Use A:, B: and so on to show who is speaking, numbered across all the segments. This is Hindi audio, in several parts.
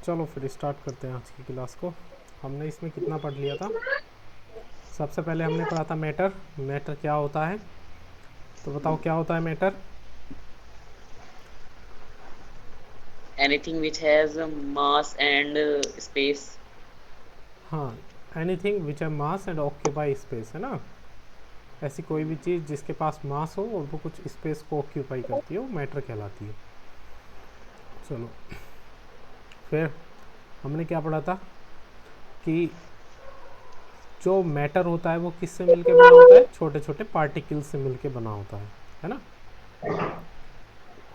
A: चलो फिर स्टार्ट करते हैं आज की क्लास को। हमने इसमें कितना पढ़ लिया था? सबसे पहले हमने पढ़ा था मैटर। मैटर क्या होता है? तो बताओ क्या होता है matter?
B: Anything which has a mass and space.
A: हाँ, एनीथिंग विच है मास एंड ऑक्यूपाई स्पेस, है ना। ऐसी कोई भी चीज़ जिसके पास मास हो और वो कुछ स्पेस को ऑक्यूपाई करती हो, मैटर कहलाती है। चलो फिर हमने क्या पढ़ा था कि जो मैटर होता है वो किससे मिलके बना होता है? छोटे छोटे पार्टिकल्स से मिलके बना होता है ना।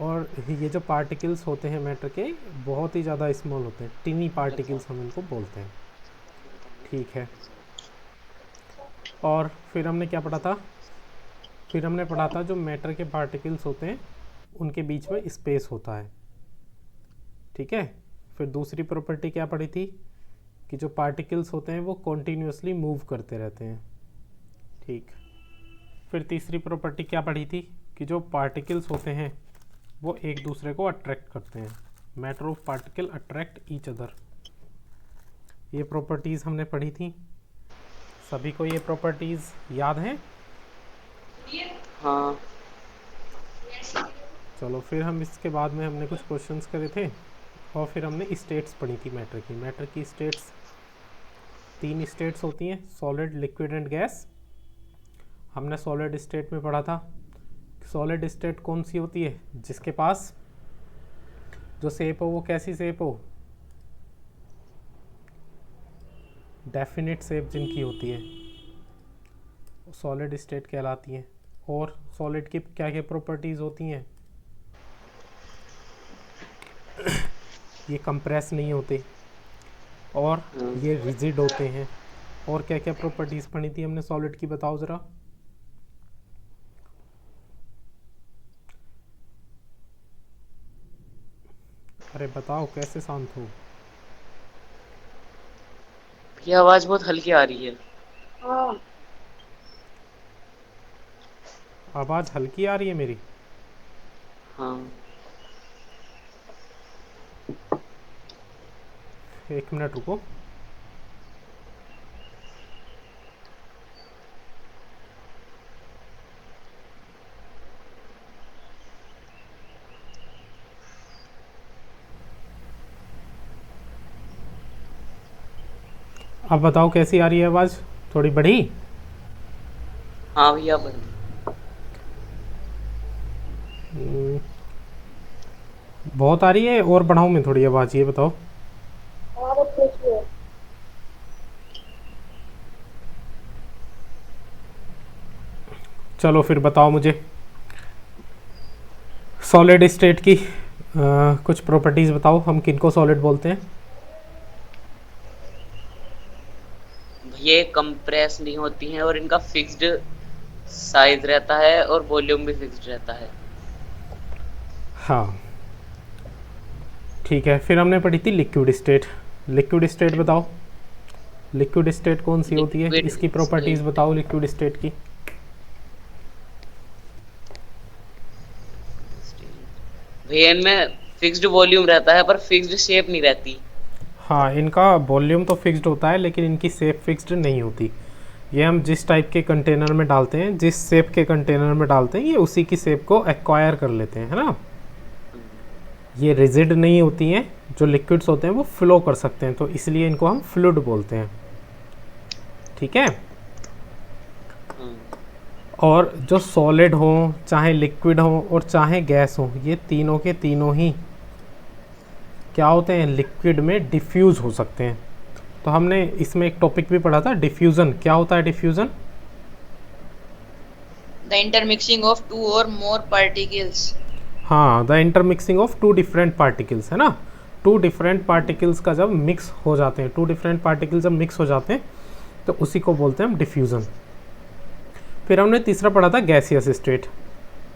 A: और ये जो पार्टिकल्स होते हैं मैटर के, बहुत ही ज़्यादा स्मॉल होते हैं, टिनी पार्टिकल्स हम इनको बोलते हैं। ठीक है। और फिर हमने क्या पढ़ा था? फिर हमने पढ़ा था जो मैटर के पार्टिकल्स होते हैं उनके बीच में स्पेस होता है। ठीक है। फिर दूसरी प्रॉपर्टी क्या पढ़ी थी कि जो पार्टिकल्स होते हैं वो कॉन्टीन्यूसली मूव करते रहते हैं। ठीक। फिर तीसरी प्रॉपर्टी क्या पढ़ी थी कि जो पार्टिकल्स होते हैं वो एक दूसरे को अट्रैक्ट करते हैं। Matter of particle attract each other. ये प्रॉपर्टीज़ हमने पढ़ी थी। सभी को ये प्रॉपर्टीज़ याद हैं?
B: हाँ।
A: चलो फिर हम इसके बाद में हमने कुछ क्वेश्चंस करे थे और फिर हमने स्टेट्स पढ़ी थी मैटर की। मैटर की स्टेट्स, 3 स्टेट्स होती हैं, सॉलिड, लिक्विड एंड गैस। हमने सॉलिड स्टेट में पढ़ा था। सॉलिड स्टेट कौन सी होती है? जिसके पास जो शेप हो वो कैसी शेप हो? डेफिनेट शेप जिनकी होती है सॉलिड स्टेट कहलाती हैं। और सॉलिड की क्या क्या प्रॉपर्टीज़ होती हैं? ये कंप्रेस नहीं होते और ये रिजिड होते हैं। और क्या क्या प्रॉपर्टीज़ पढ़ी थी हमने सॉलिड की, बताओ ज़रा। अरे बताओ, कैसे शांत हो?
B: ये आवाज बहुत हल्की आ रही है।
A: आवाज़ हल्की आ रही है मेरी?
B: हाँ।
A: एक मिनट रुको। अब बताओ कैसी आ रही है आवाज़? थोड़ी बढ़ी?
B: हाँ भैया बढ़िया।
A: बहुत आ रही है और बढ़ाऊँ मैं थोड़ी आवाज़, ये बताओ। चलो फिर बताओ मुझे सॉलिड स्टेट की कुछ प्रॉपर्टीज़ बताओ। हम किनको सॉलिड बोलते हैं?
B: ये कंप्रेस नहीं होती हैं और इनका फिक्स्ड साइज रहता है और वॉल्यूम भी फिक्स्ड रहता है।
A: हाँ ठीक है। फिर हमने पढ़ी थी लिक्विड स्टेट। लिक्विड स्टेट बताओ, लिक्विड स्टेट कौन सी होती है?
B: लिक्विड
A: इसकी प्रॉपर्टीज़
B: स्टेट
A: बताओ लिक्विड स्टेट की।
B: भैया इनमें फिक्स्ड वॉल्यूम रहता है पर फिक्स्ड शेप नहीं रहती।
A: हाँ, इनका वॉल्यूम तो फिक्स्ड होता है लेकिन इनकी शेप फिक्स्ड नहीं होती। ये हम जिस टाइप के कंटेनर में डालते हैं, जिस शेप के कंटेनर में डालते हैं, ये उसी की शेप को एक्वायर कर लेते हैं, है ना। ये रिजिड नहीं होती हैं। जो लिक्विड्स होते हैं वो फ्लो कर सकते हैं, तो इसलिए इनको हम फ्लूइड बोलते हैं। ठीक है। और जो सॉलिड हो, चाहे लिक्विड हो और चाहे गैस हो, ये तीनों के तीनों ही क्या होते हैं? लिक्विड में डिफ्यूज़ हो सकते हैं। तो हमने इसमें एक टॉपिक भी पढ़ा था, डिफ्यूज़न। क्या होता है diffusion?
C: The intermixing of two or more particles.
A: हाँ, the intermixing of two different particles, है ना। टू डिफरेंट पार्टिकल्स का जब मिक्स हो जाते हैं, टू डिफरेंट पार्टिकल्स जब मिक्स हो जाते हैं तो उसी को बोलते हैं हम डिफ्यूज़न। फिर हमने तीसरा पढ़ा था गैसियस स्टेट।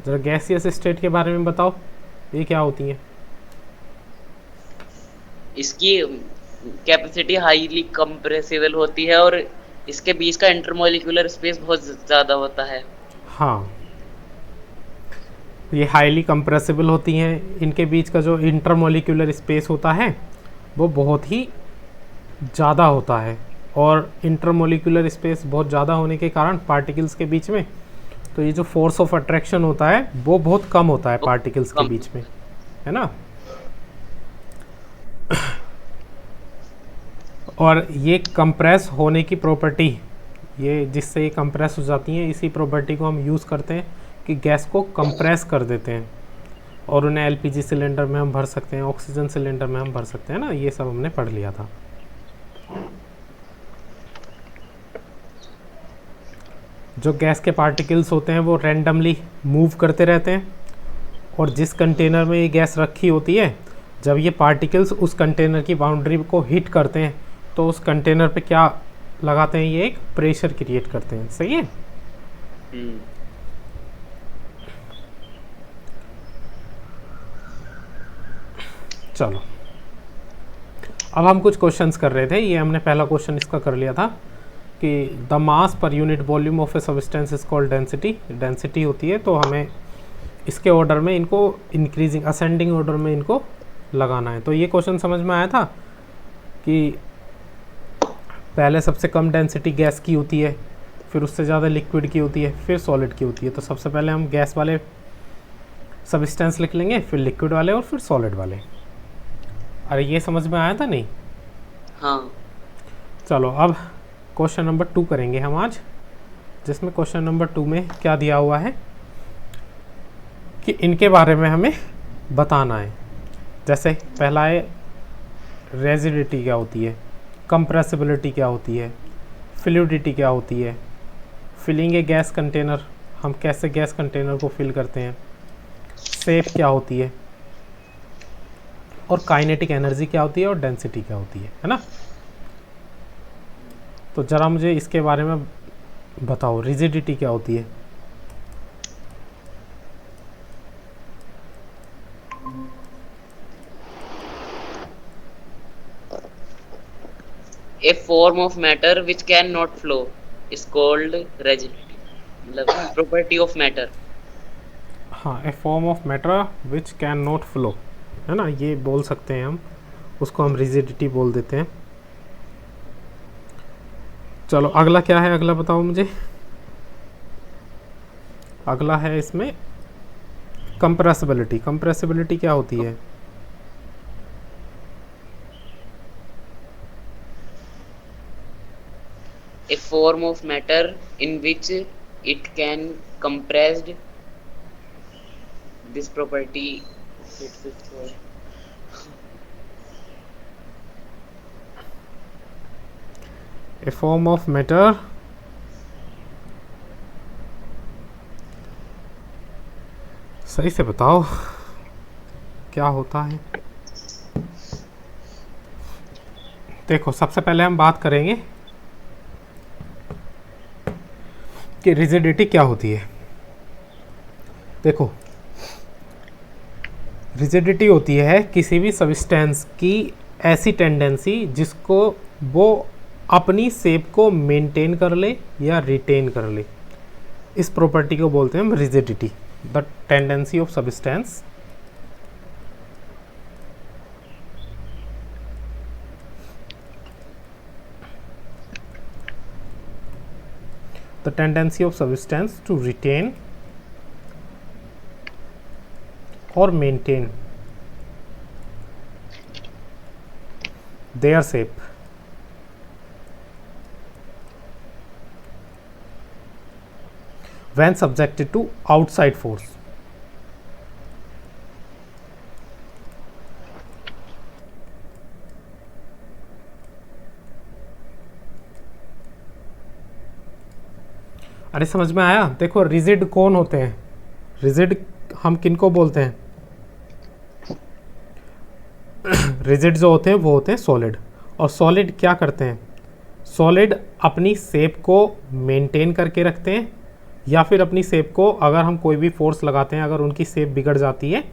A: जरा गैसियस स्टेट के बारे में बताओ, ये क्या होती है?
B: इसकी कैपेसिटी हाईली कंप्रेसिबल होती है और इसके बीच का इंटरमोलिकुलर स्पेस बहुत ज्यादा होता है।
A: हाँ, ये हाईली कंप्रेसिबल होती हैं। इनके बीच का जो इंटरमोलिकुलर स्पेस होता है वो बहुत ही ज़्यादा होता है, और इंटरमोलिकुलर स्पेस बहुत ज़्यादा होने के कारण पार्टिकल्स के बीच में, तो ये जो फोर्स ऑफ अट्रैक्शन होता है वो बहुत कम होता है
B: वो
A: पार्टिकल्स के
B: कम
A: बीच में, है ना। और ये कंप्रेस होने की प्रॉपर्टी, ये जिससे ये कंप्रेस हो जाती हैं, इसी प्रॉपर्टी को हम यूज़ करते हैं कि गैस को कंप्रेस कर देते हैं, और उन्हें एलपीजी सिलेंडर में हम भर सकते हैं, ऑक्सीजन सिलेंडर में हम भर सकते हैं ना, ये सब हमने पढ़ लिया था। जो गैस के पार्टिकल्स होते हैं वो रैंडमली मूव करते रहते हैं, और जिस कंटेनर में ये गैस रखी होती है, जब ये पार्टिकल्स उस कंटेनर की बाउंड्री को हिट करते हैं तो उस कंटेनर पे क्या लगाते हैं, ये एक प्रेशर क्रिएट करते हैं। सही है। चलो अब हम कुछ क्वेश्चंस कर रहे थे, ये हमने पहला क्वेश्चन इसका कर लिया था कि the mass per unit volume of a substance is called density. Density होती है, तो हमें इसके ऑर्डर में इनको इंक्रीजिंग असेंडिंग ऑर्डर में इनको लगाना है। तो ये क्वेश्चन समझ में आया था कि पहले सबसे कम डेंसिटी गैस की होती है, फिर उससे ज़्यादा लिक्विड की होती है, फिर सॉलिड की होती है। तो सबसे पहले हम गैस वाले सब्सटेंस लिख लेंगे, फिर लिक्विड वाले और फिर सॉलिड वाले। अरे ये समझ में आया था नहीं?
B: हाँ।
A: चलो अब क्वेश्चन नंबर 2 करेंगे हम आज, जिसमें क्वेश्चन नंबर 2 में क्या दिया हुआ है कि इनके बारे में हमें बताना है। जैसे पहला है रेजिडिटी क्या होती है, कंप्रेसिबिलिटी क्या होती है, फ्लूइडिटी क्या होती है, फिलिंग ए गैस कंटेनर, हम कैसे गैस कंटेनर को फिल करते हैं, शेप क्या होती है, और काइनेटिक एनर्जी क्या होती है, और डेंसिटी क्या होती है ना। तो ज़रा मुझे इसके बारे में बताओ, रिजिडिटी क्या होती है?
B: A form of matter which cannot flow is called rigidity, मतलब property of matter।
A: हाँ, a form of matter which can not flow, है ना, ये बोल सकते हैं हम, उसको हम रिजिडिटी बोल देते हैं। चलो अगला क्या है, अगला बताओ मुझे। अगला है इसमें कंप्रेसिबिलिटी। कंप्रेसिबिलिटी क्या होती है?
B: A form of matter in which it can compressed, this property
A: A form of matter सही से बताओ क्या होता है। देखो सबसे पहले हम बात करेंगे कि रिजिडिटी क्या होती है। देखो रिजिडिटी होती है किसी भी सब्सटेंस की ऐसी टेंडेंसी जिसको वो अपनी शेप को मेंटेन कर ले या रिटेन कर ले, इस प्रॉपर्टी को बोलते हैं हम rigidity. The tendency of substance the tendency of substance to retain or maintain their shape when subjected to outside force। अरे समझ में आया? देखो रिजिड कौन होते हैं, रिजिड हम किनको बोलते हैं? रिजिड जो होते हैं वो होते हैं सॉलिड। और सॉलिड क्या करते हैं? सॉलिड अपनी शेप को मेंटेन करके रखते हैं, या फिर अपनी शेप को अगर हम कोई भी फोर्स लगाते हैं, अगर उनकी शेप बिगड़ जाती है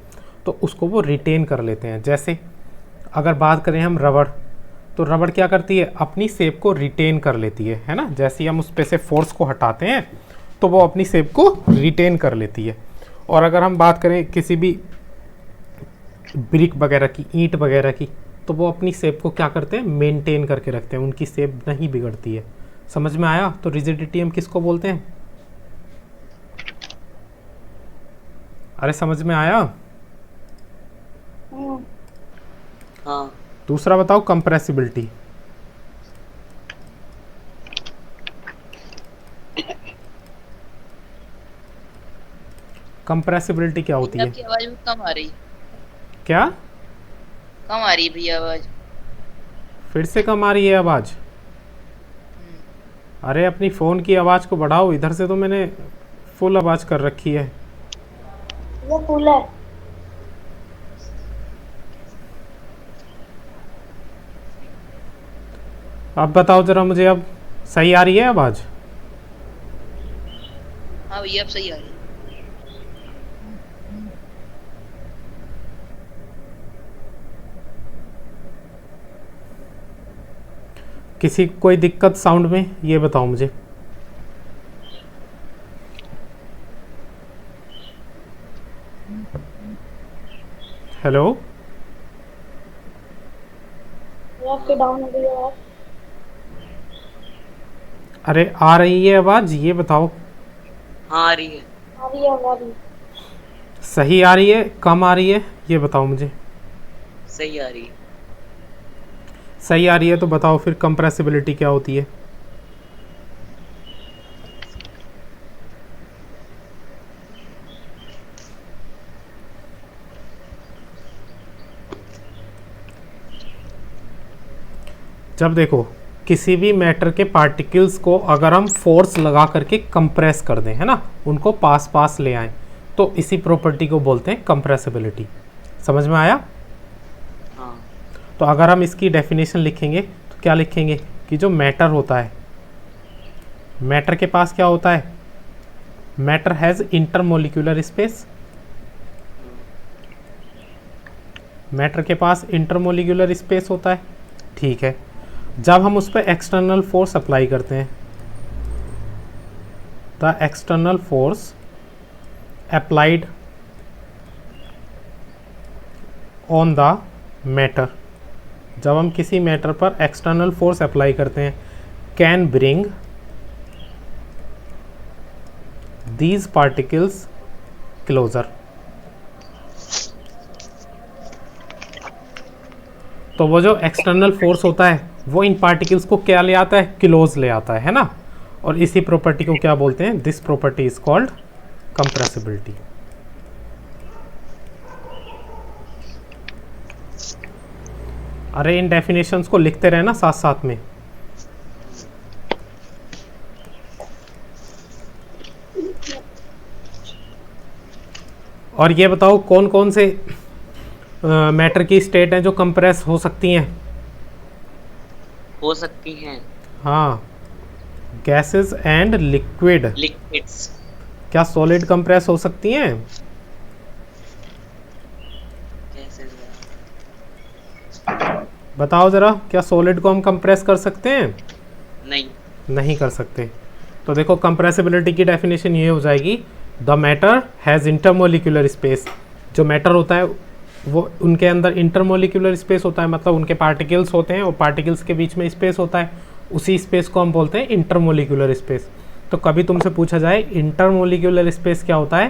A: तो उसको वो रिटेन कर लेते हैं। जैसे अगर बात करें हम रबड़, तो रबड़ क्या करती है? अपनी शेप को रिटेन कर लेती है ना। जैसे ही हम उस पे से फोर्स को हटाते हैं तो वो अपनी शेप को रिटेन कर लेती है। और अगर हम बात करें किसी भी ब्रिक वगैरह की, ईंट वगैरह की, तो वो अपनी शेप को क्या करते हैं, मेंटेन करके रखते हैं, उनकी शेप नहीं बिगड़ती है। समझ में आया? तो रिजिडिटी हम किसको बोलते हैं? अरे समझ में आया?
B: हाँ।
A: दूसरा बताओ, कंप्रेसिबिलिटी। कंप्रेसिबिलिटी क्या होती है?
C: आपकी आवाज बहुत कम आ रही,
A: क्या?
C: कम आ रही है भैया आवाज।
A: फिर से कम आ रही है आवाज़? अरे अपनी फ़ोन की आवाज़ को बढ़ाओ, इधर से तो मैंने फुल आवाज़ कर रखी है।
D: ये फुल है।
A: अब बताओ जरा मुझे, अब सही आ रही है आवाज़?
C: हाँ भैया अब सही आ रही है।
A: किसी कोई दिक्कत साउंड में, ये बताओ मुझे। हेलो?
D: ये आपके डाउन हो गई आवाज।
A: अरे आ रही है आवाज़, ये बताओ।
B: हाँ आ रही है।
D: आ रही है, आ रही है।
A: सही आ रही है, कम आ रही है, ये बताओ मुझे।
B: सही आ रही है।
A: सही आ रही है तो बताओ फिर कंप्रेसिबिलिटी क्या होती है? जब देखो किसी भी मैटर के पार्टिकल्स को अगर हम फोर्स लगा करके कंप्रेस कर दें, है ना, उनको पास पास ले आए, तो इसी प्रॉपर्टी को बोलते हैं कंप्रेसिबिलिटी। समझ में आया?
B: हाँ।
A: तो अगर हम इसकी डेफिनेशन लिखेंगे तो क्या लिखेंगे कि जो मैटर होता है, मैटर के पास क्या होता है? Matter has intermolecular space. Matter के पास इंटरमोलिक्यूलर स्पेस होता है, ठीक है। जब हम उस पर एक्सटर्नल फोर्स अप्लाई करते हैं, the external force applied on the matter, जब हम किसी मैटर पर एक्सटर्नल फोर्स अप्लाई करते हैं, can bring these particles closer. तो वो जो एक्सटर्नल फोर्स होता है वो इन पार्टिकल्स को क्या ले आता है? क्लोज ले आता है ना। और इसी प्रॉपर्टी को क्या बोलते हैं? This property is called compressibility. अरे इन डेफिनेशंस को लिखते रहना साथ साथ में। और ये बताओ कौन कौन से मैटर की स्टेट हैं जो कंप्रेस हो सकती हैं?
B: हो सकती हैं।
A: हाँ, गैसेस एंड लिक्विड।
B: लिक्विड्स।
A: क्या सॉलिड कंप्रेस हो सकती हैं?
B: कैसे?
A: बताओ जरा, क्या सॉलिड को हम कंप्रेस कर सकते हैं?
B: नहीं।
A: नहीं कर सकते। तो देखो कंप्रेसिबिलिटी की डेफिनेशन ये हो जाएगी, the matter has intermolecular space. जो मैटर होता है वो उनके अंदर इंटरमोलिक्यूलर स्पेस होता है, मतलब उनके पार्टिकल्स होते हैं और पार्टिकल्स के बीच में स्पेस होता है, उसी स्पेस को हम बोलते हैं इंटरमोलिक्यूलर स्पेस। तो कभी तुमसे पूछा जाए इंटरमोलिक्यूलर स्पेस क्या होता है,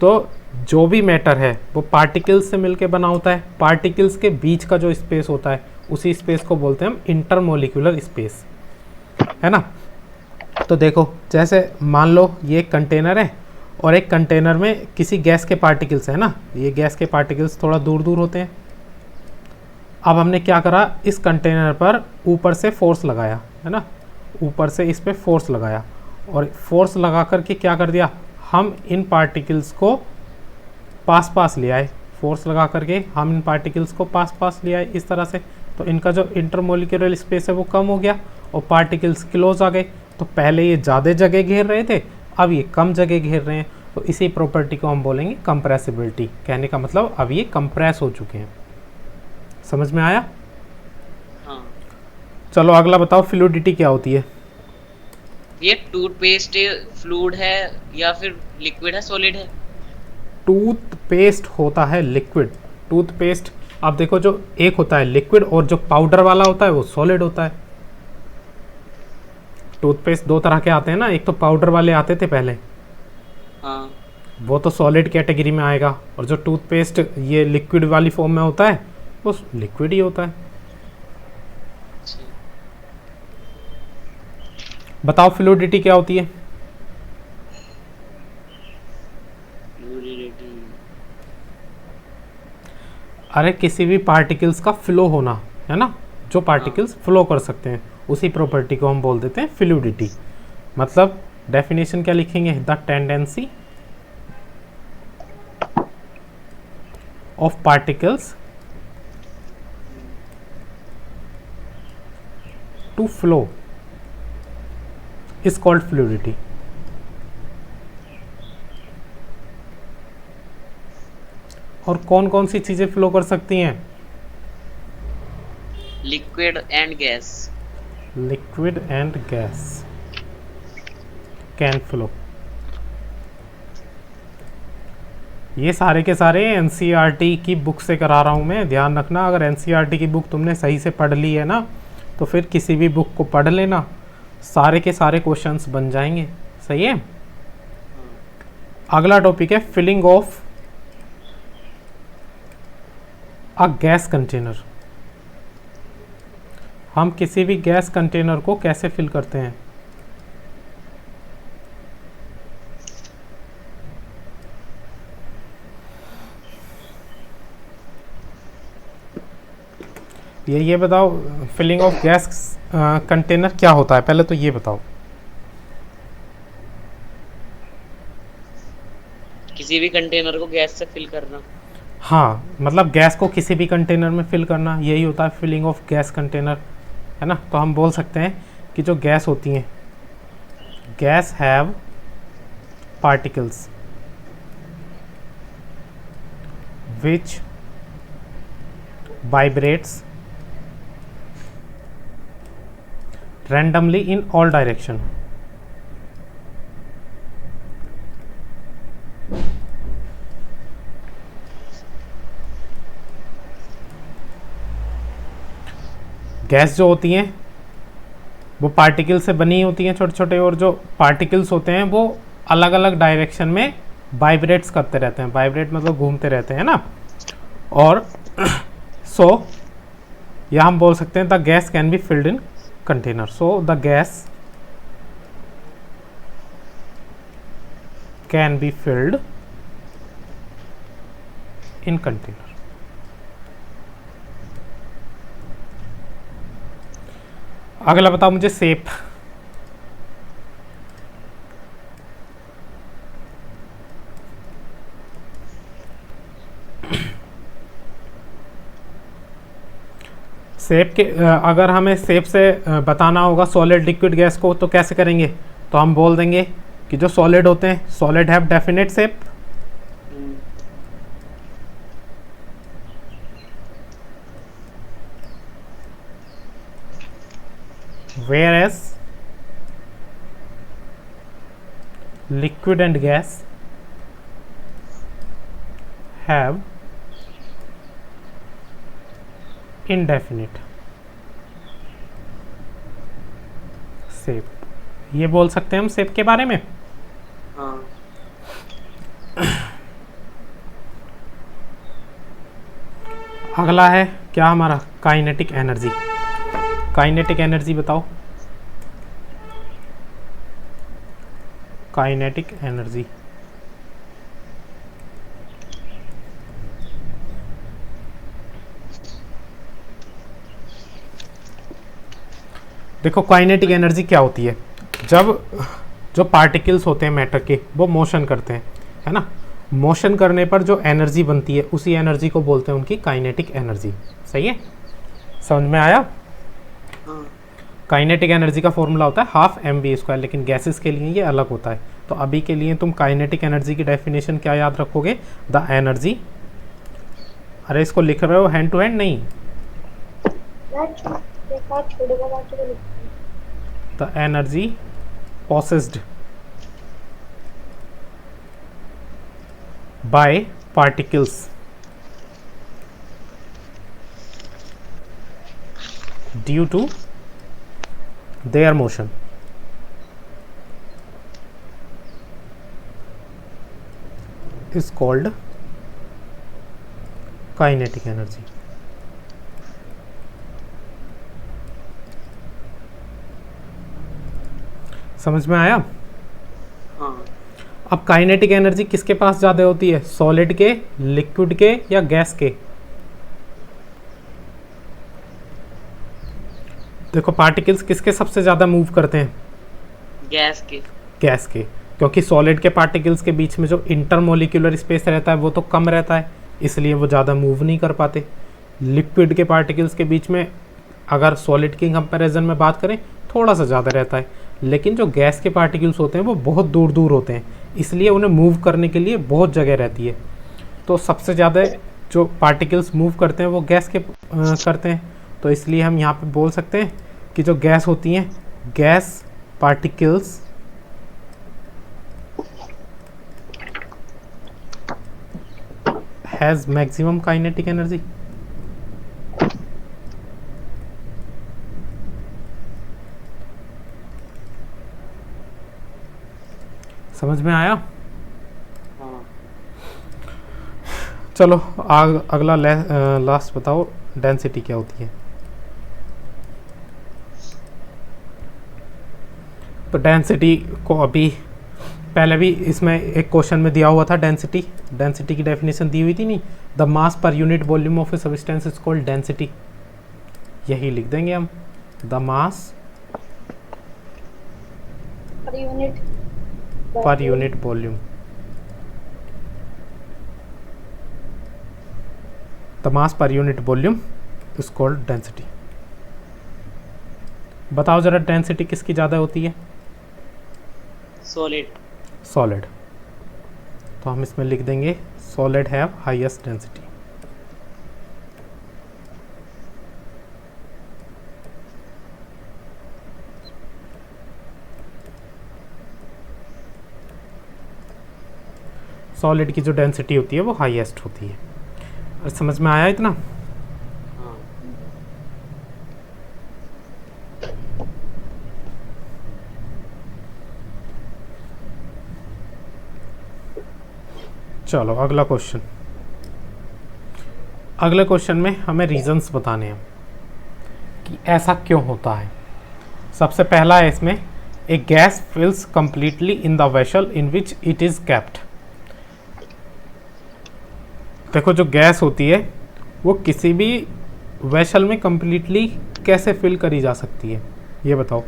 A: तो जो भी मैटर है वो पार्टिकल्स से मिलके बना होता है, पार्टिकल्स के बीच का जो स्पेस होता है उसी स्पेस को बोलते हैं हम इंटरमोलिक्यूलर स्पेस, है ना। तो देखो जैसे मान लो ये एक कंटेनर है और एक कंटेनर में किसी गैस के पार्टिकल्स है ना, ये गैस के पार्टिकल्स थोड़ा दूर दूर होते हैं। अब हमने क्या करा, इस कंटेनर पर ऊपर से फोर्स लगाया, है ना, ऊपर से इस पे फोर्स लगाया, और फोर्स लगा करके क्या कर दिया, हम इन पार्टिकल्स को पास पास ले आए। फोर्स लगा करके हम इन पार्टिकल्स को पास पास ले आए इस तरह से, तो इनका जो इंटरमोलिक्यूलर स्पेस है वो कम हो गया और पार्टिकल्स क्लोज आ गए। तो पहले ये ज़्यादा जगह घेर रहे थे, अब ये कम जगह घेर रहे हैं, तो इसी प्रॉपर्टी को हम बोलेंगे कंप्रेसिबिलिटी। कहने का मतलब अब ये कंप्रेस हो चुके हैं। समझ में आया?
B: हाँ।
A: चलो अगला बताओ, फ्लूइडिटी क्या होती है?
B: ये टूथपेस्ट फ्लूइड है या फिर लिक्विड है, सॉलिड है?
A: टूथपेस्ट होता है लिक्विड। टूथपेस्ट अब देखो, जो एक होता है लिक्विड और जो पाउडर वाला होता है वो सॉलिड होता है। टूथपेस्ट दो तरह के आते हैं ना, एक तो पाउडर वाले आते थे पहले,
B: हाँ।
A: वो तो सॉलिड कैटेगरी में आएगा, और जो टूथपेस्ट ये लिक्विड वाली फॉर्म में होता है वो लिक्विड ही होता है।
B: अच्छा।
A: बताओ फ्लूइडिटी क्या होती है?
B: फ्लूइडिटी।
A: अरे किसी भी पार्टिकल्स का फ्लो होना, है ना, जो पार्टिकल्स फ्लो कर सकते हैं उसी प्रॉपर्टी को हम बोल देते हैं फ्लूइडिटी। मतलब डेफिनेशन क्या लिखेंगे? The tendency of particles to flow is called fluidity. और कौन कौन सी चीजें फ्लो कर सकती हैं?
B: Liquid and gas.
A: Liquid and gas can flow. ये सारे के सारे एनसीईआरटी की बुक से करा रहा हूँ मैं, ध्यान रखना। अगर एनसीईआरटी की बुक तुमने सही से पढ़ ली है ना, तो फिर किसी भी बुक को पढ़ लेना, सारे के सारे क्वेश्चंस बन जाएंगे। सही है। अगला टॉपिक है filling of a gas container. हम किसी भी गैस कंटेनर को कैसे फिल करते हैं? ये बताओ, फिलिंग ऑफ गैस कंटेनर क्या होता है? पहले तो ये बताओ।
B: किसी भी कंटेनर को गैस से फिल करना।
A: हाँ, मतलब गैस को किसी भी कंटेनर में फिल करना, यही होता है फिलिंग ऑफ गैस कंटेनर, है ना। तो हम बोल सकते हैं कि जो गैस होती हैं, guys have particles which vibrates randomly in all direction। Gas जो होती हैं वो पार्टिकल से बनी होती हैं, छोटे छोटे, और जो पार्टिकल्स होते हैं वो अलग अलग डायरेक्शन में वाइब्रेट्स करते रहते हैं। वाइब्रेट मतलब घूमते रहते हैं ना। और सो या हम बोल सकते हैं the gas can be filled in container। So the gas can be filled in container। अगला बताओ मुझे सेप। सेप के अगर हमें सेप से बताना होगा सॉलिड लिक्विड गैस को, तो कैसे करेंगे? तो हम बोल देंगे कि जो सॉलिड होते हैं, solid have definite shape, whereas liquid and gas have indefinite shape. ये बोल सकते हैं हम शेप के बारे में।
B: हाँ।
A: अगला है क्या हमारा? Kinetic energy. काइनेटिक एनर्जी बताओ। काइनेटिक एनर्जी देखो, काइनेटिक एनर्जी क्या होती है? जब जो पार्टिकल्स होते हैं मैटर के, वो मोशन करते हैं, है ना। मोशन करने पर जो एनर्जी बनती है, उसी एनर्जी को बोलते हैं उनकी काइनेटिक एनर्जी। सही है, समझ में आया? काइनेटिक एनर्जी का फॉर्मूला होता है हाफ mv², लेकिन गैसेस के लिए ये अलग होता है। तो अभी के लिए तुम काइनेटिक एनर्जी की डेफिनेशन क्या याद रखोगे? द एनर्जी, अरे इसको लिख रहे हो हैंड टू हैंड नहीं, the energy possessed by particles due to their motion. Is called kinetic energy. समझ में आया?
B: हाँ।
A: अब काइनेटिक एनर्जी किसके पास ज़्यादा होती है, सॉलिड के, लिक्विड के या गैस के? देखो पार्टिकल्स किसके सबसे ज़्यादा मूव करते हैं?
B: गैस के।
A: गैस के, क्योंकि सॉलिड के पार्टिकल्स के बीच में जो इंटरमोलिक्यूलर स्पेस रहता है वो तो कम रहता है, इसलिए वो ज़्यादा मूव नहीं कर पाते। लिक्विड के पार्टिकल्स के बीच में अगर सॉलिड की कंपैरिजन में बात करें थोड़ा सा ज़्यादा रहता है, लेकिन जो गैस के पार्टिकल्स होते हैं वो बहुत दूर दूर होते हैं, इसलिए उन्हें मूव करने के लिए बहुत जगह रहती है। तो सबसे ज़्यादा जो पार्टिकल्स मूव करते हैं वो गैस के करते हैं। तो इसलिए हम यहाँ पे बोल सकते हैं कि जो गैस होती हैं, gas particles has maximum kinetic energy. समझ में आया?
B: हाँ।
A: चलो अगला लास्ट बताओ, डेंसिटी क्या होती है? तो डेंसिटी को अभी पहले भी इसमें एक क्वेश्चन में दिया हुआ था, डेंसिटी की डेफिनेशन दी हुई थी नहीं, the mass per unit volume of a substance is called density. यही लिख देंगे हम, the mass per unit volume, the mass per unit volume is called density. बताओ जरा डेंसिटी किसकी ज़्यादा होती है? सॉलिड। तो हम इसमें लिख देंगे solid have highest density. Solid की जो डेंसिटी होती है वो हाईएस्ट होती है। और समझ में आया इतना?
B: हाँ।
A: चलो अगला क्वेश्चन। अगले क्वेश्चन में हमें रीजंस बताने हैं कि ऐसा क्यों होता है। सबसे पहला है इसमें, a gas fills completely in the vessel in which it is kept. देखो जो गैस होती है वो किसी भी वेसल में कंप्लीटली कैसे फिल करी जा सकती है, ये बताओ।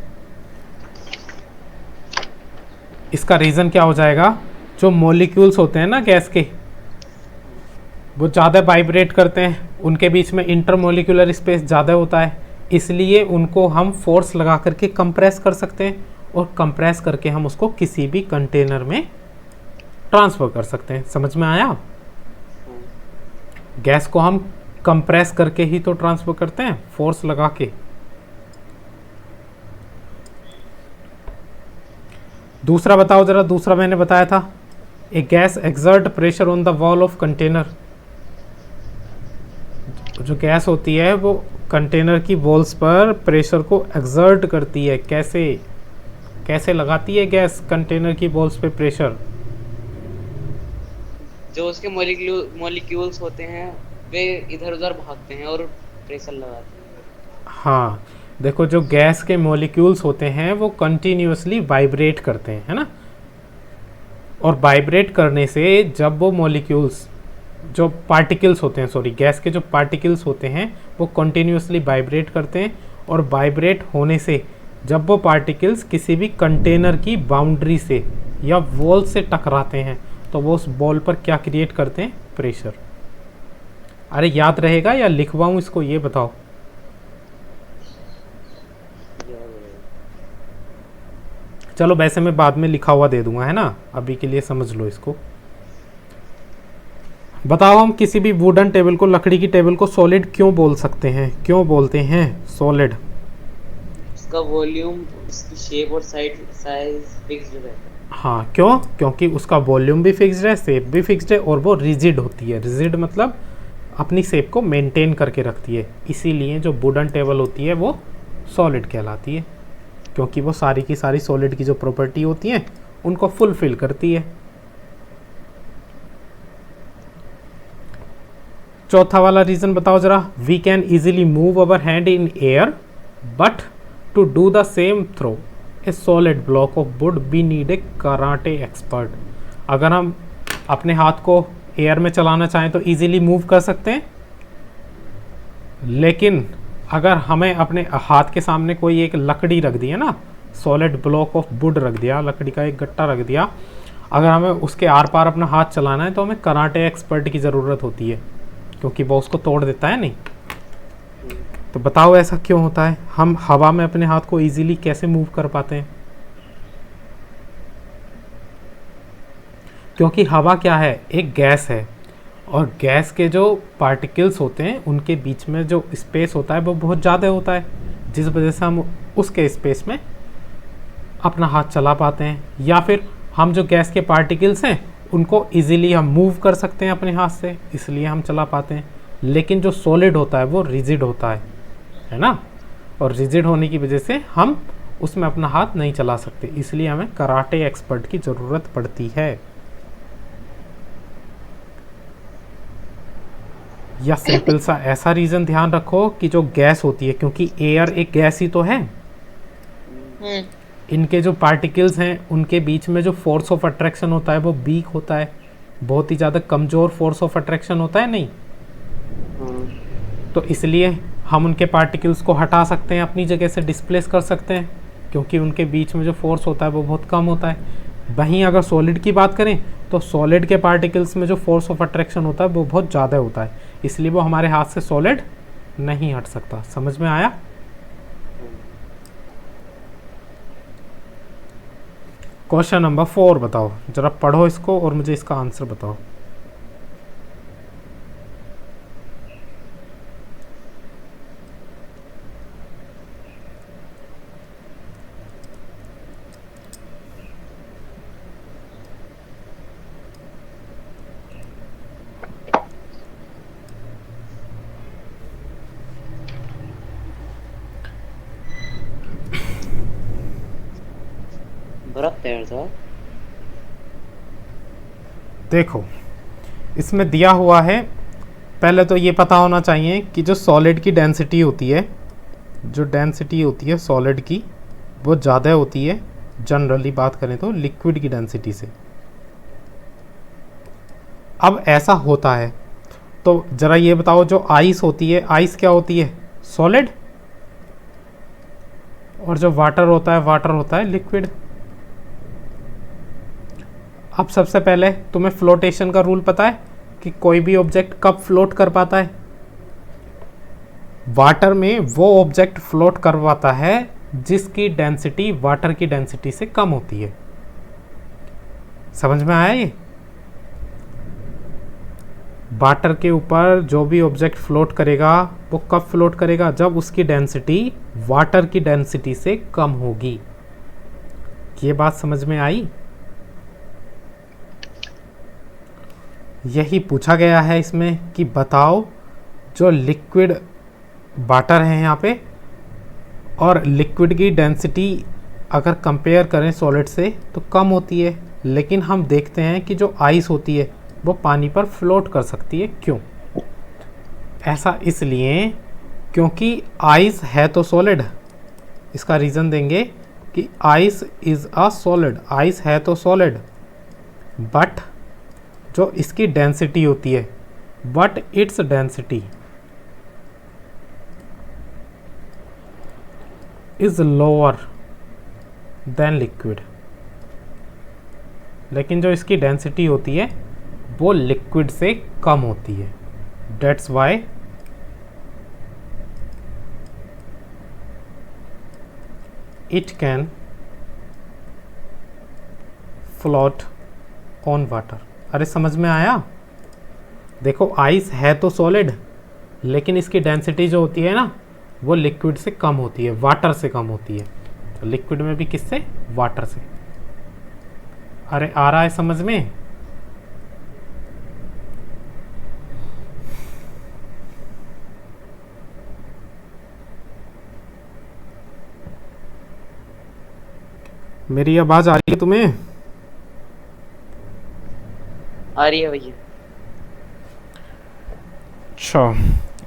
A: इसका रीज़न क्या हो जाएगा, जो मॉलिक्यूल्स होते हैं ना गैस के, वो ज़्यादा वाइब्रेट करते हैं, उनके बीच में इंटरमोलिकुलर स्पेस ज़्यादा होता है, इसलिए उनको हम फोर्स लगा करके कंप्रेस कर सकते हैं, और कंप्रेस करके हम उसको किसी भी कंटेनर में ट्रांसफ़र कर सकते हैं। समझ में आया? गैस को हम कंप्रेस करके ही तो ट्रांसफ़र करते हैं, फोर्स लगा के। दूसरा बताओ जरा, दूसरा मैंने बताया था, a gas exert pressure on the wall of container. जो गैस होती है वो कंटेनर की वॉल्स पर प्रेशर को एक्सर्ट करती है। कैसे कैसे लगाती है गैस कंटेनर की वॉल्स पे प्रेशर?
B: जो उसके मॉलिक्यूल्स होते हैं वे इधर उधर भागते हैं और प्रेशर लगाते हैं।
A: हाँ, देखो जो गैस के मॉलिक्यूल्स होते हैं वो कंटिन्यूअसली वाइब्रेट करते हैं, है ना। और वाइब्रेट करने से जब वो मॉलिक्यूल्स, जो पार्टिकल्स होते हैं, सॉरी, गैस के जो पार्टिकल्स होते हैं वो कंटिन्यूअसली वाइब्रेट करते हैं, और वाइब्रेट होने से जब वो पार्टिकल्स किसी भी कंटेनर की बाउंड्री से या वॉल से टकराते हैं तो वो उस बॉल पर क्या क्रिएट करते हैं? प्रेशर। अरे याद रहेगा या लिखवाऊं इसको, ये बताओ। चलो वैसे मैं बाद में लिखा हुआ दे दूंगा, है ना, अभी के लिए समझ लो इसको। बताओ हम किसी भी वुडन टेबल को, लकड़ी की टेबल को सॉलिड क्यों बोल सकते हैं, क्यों बोलते हैं सॉलिड?
B: उसका वॉल्यूम, उसकी शेप और साइज फिक्स्ड रहता है।
A: हाँ, क्यों? क्योंकि उसका वॉल्यूम भी फिक्स्ड है, शेप भी फिक्स्ड है, और वो रिजिड होती है। रिजिड मतलब अपनी शेप को मेंटेन करके रखती है। इसीलिए जो वुडन टेबल होती है वो सॉलिड कहलाती है, क्योंकि वो सारी की सारी सॉलिड की जो प्रॉपर्टी होती हैं उनको फुलफिल करती है। चौथा वाला रीजन बताओ जरा। We can easily move our hand in air but to do the same throw a solid block of wood be need a karate expert. अगर हम अपने हाथ को एयर में चलाना चाहें तो इजीली मूव कर सकते हैं, लेकिन अगर हमें अपने हाथ के सामने कोई एक लकड़ी रख दी है ना, सॉलिड ब्लॉक ऑफ वुड रख दिया, लकड़ी का एक गट्टा रख दिया, अगर हमें उसके आर पार अपना हाथ चलाना है तो हमें कराटे एक्सपर्ट की ज़रूरत होती है, क्योंकि वो उसको तोड़ देता है नहीं। तो बताओ ऐसा क्यों होता है? हम हवा में अपने हाथ को इजीली कैसे मूव कर पाते हैं? क्योंकि हवा क्या है? एक गैस है, और गैस के जो पार्टिकल्स होते हैं उनके बीच में जो स्पेस होता है वो बहुत ज़्यादा होता है, जिस वजह से हम उसके स्पेस में अपना हाथ चला पाते हैं। या फिर हम जो गैस के पार्टिकल्स हैं उनको इजीली हम मूव कर सकते हैं अपने हाथ से, इसलिए हम चला पाते हैं। लेकिन जो सॉलिड होता है वो रिजिड होता है ना, और रिजिड होने की वजह से हम उसमें अपना हाथ नहीं चला सकते, इसलिए हमें कराटे एक्सपर्ट की ज़रूरत पड़ती है। या सिंपल सा ऐसा रीज़न ध्यान रखो कि जो गैस होती है, क्योंकि एयर एक गैस ही तो है, इनके जो पार्टिकल्स हैं उनके बीच में जो फोर्स ऑफ अट्रैक्शन होता है वो वीक होता है, बहुत ही ज़्यादा कमज़ोर फोर्स ऑफ अट्रैक्शन होता है नहीं। तो इसलिए हम उनके पार्टिकल्स को हटा सकते हैं, अपनी जगह से डिस्प्लेस कर सकते हैं, क्योंकि उनके बीच में जो फोर्स होता है वो बहुत कम होता है। वहीं अगर सॉलिड की बात करें तो सॉलिड के पार्टिकल्स में जो फोर्स ऑफ अट्रैक्शन होता है वो बहुत ज़्यादा होता है, इसलिए वो हमारे हाथ से सॉलिड नहीं हट सकता। समझ में आया? क्वेश्चन नंबर 4 बताओ जरा, पढ़ो इसको और मुझे इसका आंसर बताओ।
B: बर्फ तैरता।
A: देखो इसमें दिया हुआ है, पहले तो ये पता होना चाहिए कि जो सॉलिड की डेंसिटी होती है, जो डेंसिटी होती है सॉलिड की वो ज़्यादा होती है जनरली बात करें तो लिक्विड की डेंसिटी से। अब ऐसा होता है तो ज़रा ये बताओ, जो आइस होती है, आइस क्या होती है? सॉलिड। और जो वाटर होता है लिक्विड। अब सबसे पहले तुम्हें फ्लोटेशन का रूल पता है कि कोई भी ऑब्जेक्ट कब फ्लोट कर पाता है? वाटर में वो ऑब्जेक्ट फ्लोट कर पाता है जिसकी डेंसिटी वाटर की डेंसिटी से कम होती है। समझ में आया ये? वाटर के ऊपर जो भी ऑब्जेक्ट फ्लोट करेगा वो कब फ्लोट करेगा? जब उसकी डेंसिटी वाटर की डेंसिटी से कम होगी। ये बात समझ में आई? यही पूछा गया है इसमें कि बताओ जो लिक्विड वाटर है यहाँ पे, और लिक्विड की डेंसिटी अगर कंपेयर करें सॉलिड से तो कम होती है, लेकिन हम देखते हैं कि जो आइस होती है वो पानी पर फ्लोट कर सकती है। क्यों? ऐसा इसलिए क्योंकि आइस है तो सॉलिड। इसका रीज़न देंगे कि ice is a solid, ice है तो सॉलिड, बट जो इसकी डेंसिटी होती है, but its density is lower than liquid. लेकिन जो इसकी डेंसिटी होती है वो लिक्विड से कम होती है। That's why it can float on water. अरे समझ में आया? देखो आइस है तो सॉलिड, लेकिन इसकी डेंसिटी जो होती है ना वो लिक्विड से कम होती है, वाटर से कम होती है। तो लिक्विड में भी किससे? वाटर से। अरे आ रहा है समझ में? मेरी आवाज़ आ रही है तुम्हें?
B: आ रही है भैया।
A: अच्छा,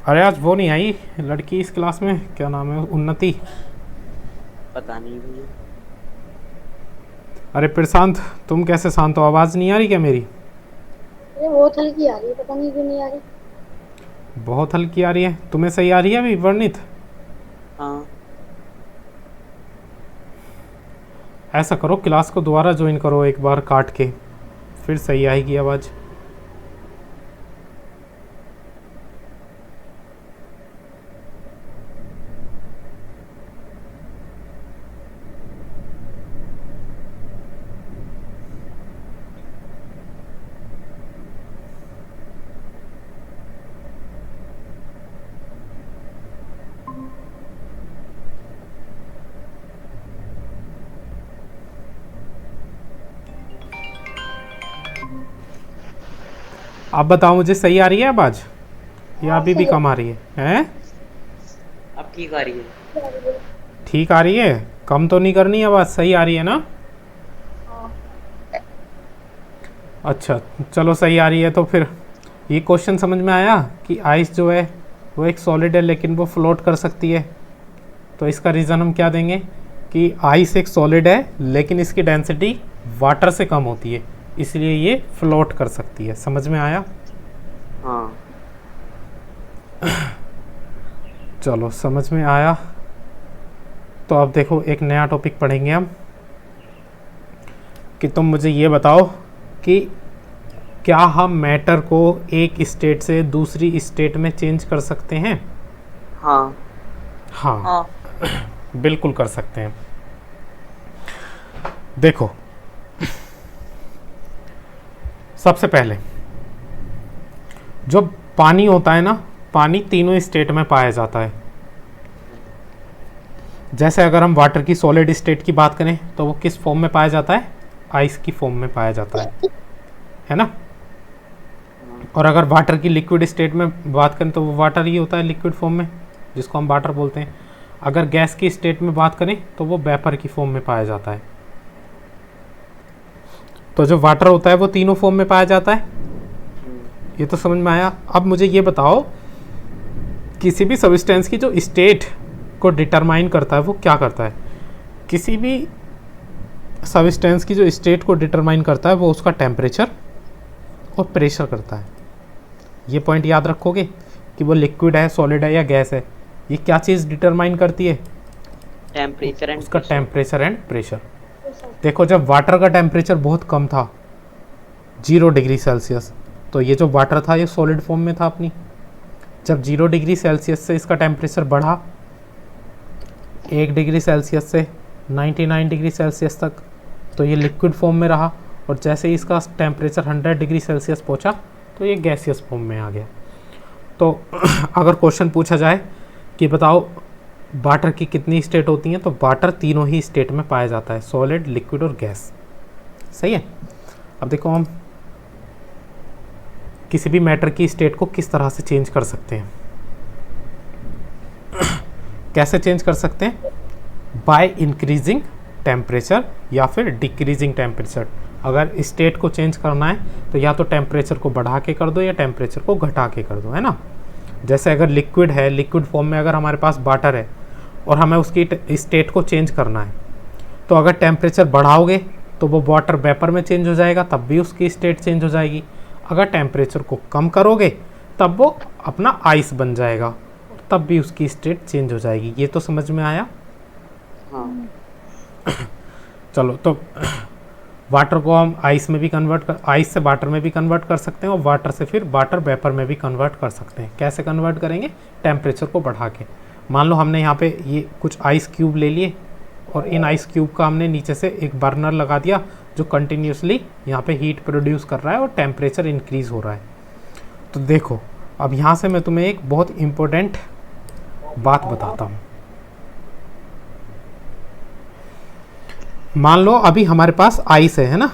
A: अरे आज वो नहीं आई लड़की इस क्लास में, क्या नाम है, उन्नति?
B: पता नहीं भैया।
A: अरे प्रशांत, तुम कैसे शांत हो? आवाज़ नहीं आ रही क्या मेरी?
D: अरे बहुत हल्की आ रही है, पता नहीं क्यों नहीं आ रही।
A: बहुत हल्की आ रही है। तुम्हें सही आ रही है अभी वर्णित?
B: हाँ
A: ऐसा करो, क्लास को दोबारा ज्वाइन करो एक बार काट के, फिर सही आएगी आवाज़। आप बताओ, मुझे सही आ रही है आवाज़ या अभी भी कम आ रही है? हैं?
B: अब ठीक आ रही है।
D: क्या आ रही है?
A: ठीक आ रही है? कम तो नहीं करनी आवाज़, सही आ रही है ना?
D: हाँ।
A: अच्छा चलो, सही आ रही है तो फिर ये क्वेश्चन समझ में आया कि आइस जो है वो एक सॉलिड है लेकिन वो फ्लोट कर सकती है। तो इसका रीज़न हम क्या देंगे कि आइस एक सॉलिड है लेकिन इसकी डेंसिटी वाटर से कम होती है, इसलिए ये फ्लोट कर सकती है। समझ में आया?
B: हाँ
A: चलो समझ में आया। तो अब देखो, एक नया टॉपिक पढ़ेंगे हम कि तुम मुझे ये बताओ कि क्या हम मैटर को एक स्टेट से दूसरी स्टेट में चेंज कर सकते हैं?
B: हाँ
A: हाँ,
B: हाँ
A: बिल्कुल कर सकते हैं। देखो, सबसे पहले जो पानी होता है ना, पानी तीनों स्टेट में पाया जाता है। जैसे अगर हम वाटर की सॉलिड स्टेट की बात करें तो वो किस फॉर्म में पाया जाता है? आइस की फॉर्म में पाया जाता है ना? और अगर वाटर की लिक्विड स्टेट में बात करें तो वो वाटर ही होता है लिक्विड फॉर्म में, जिसको हम वाटर बोलते हैं। अगर गैस की स्टेट में बात करें तो वो वेपर की फॉर्म में पाया जाता है। तो जो वाटर होता है वो तीनों फॉर्म में पाया जाता है। ये तो समझ में आया। अब मुझे ये बताओ, किसी भी सब्सटेंस की जो स्टेट को डिटरमाइन करता है वो क्या करता है? किसी भी सब्सटेंस की जो स्टेट को डिटरमाइन करता है वो उसका टेम्परेचर और प्रेशर करता है। ये पॉइंट याद रखोगे कि वो लिक्विड है, सॉलिड है या गैस है, ये क्या चीज़ डिटरमाइन करती है?
B: टेम्परेचर एंड
A: उसका टेम्परेचर एंड प्रेशर। देखो, जब वाटर का टेम्परेचर बहुत कम था, 0 डिग्री सेल्सियस, तो ये जो वाटर था ये सॉलिड फॉर्म में था अपनी। जब 0 डिग्री सेल्सियस से इसका टेम्परेचर बढ़ा 1 डिग्री सेल्सियस से 99 डिग्री सेल्सियस तक, तो ये लिक्विड फॉर्म में रहा। और जैसे ही इसका टेम्परेचर 100 डिग्री सेल्सियस पहुंचा तो ये गैसियस फॉर्म में आ गया। तो अगर क्वेश्चन पूछा जाए कि बताओ वाटर की कितनी स्टेट होती हैं, तो वाटर तीनों ही स्टेट में पाया जाता है, सॉलिड, लिक्विड और गैस। सही है। अब देखो, हम किसी भी मैटर की स्टेट को किस तरह से चेंज कर सकते हैं। कैसे चेंज कर सकते हैं? बाय इंक्रीजिंग टेम्परेचर या फिर डिक्रीजिंग टेम्परेचर। अगर स्टेट को चेंज करना है तो या तो टेम्परेचर को बढ़ा के कर दो या टेम्परेचर को घटा के कर दो, है ना? जैसे अगर लिक्विड है, लिक्विड फॉर्म में अगर हमारे पास वाटर है और हमें उसकी स्टेट को चेंज करना है, तो अगर टेम्परेचर बढ़ाओगे तो वो वाटर वेपर में चेंज हो जाएगा, तब भी उसकी स्टेट चेंज हो जाएगी। अगर टेम्परेचर को कम करोगे तब वो अपना आइस बन जाएगा, तब भी उसकी स्टेट चेंज हो जाएगी। ये तो समझ में आया?
B: हाँ
A: चलो, तो वाटर को हम आइस में भी आइस से वाटर में भी कन्वर्ट कर सकते हैं और वाटर से फिर वाटर वेपर में भी कन्वर्ट कर सकते हैं। कैसे कन्वर्ट करेंगे? टेम्परेचर को बढ़ा के। मान लो हमने यहाँ पे ये कुछ आइस क्यूब ले लिए और इन आइस क्यूब का हमने नीचे से एक बर्नर लगा दिया जो कंटिन्यूसली यहाँ पे हीट प्रोड्यूस कर रहा है और टेम्परेचर इंक्रीज़ हो रहा है। तो देखो, अब यहाँ से मैं तुम्हें एक बहुत इम्पोर्टेंट बात बताता हूँ। मान लो अभी हमारे पास आइस है ना,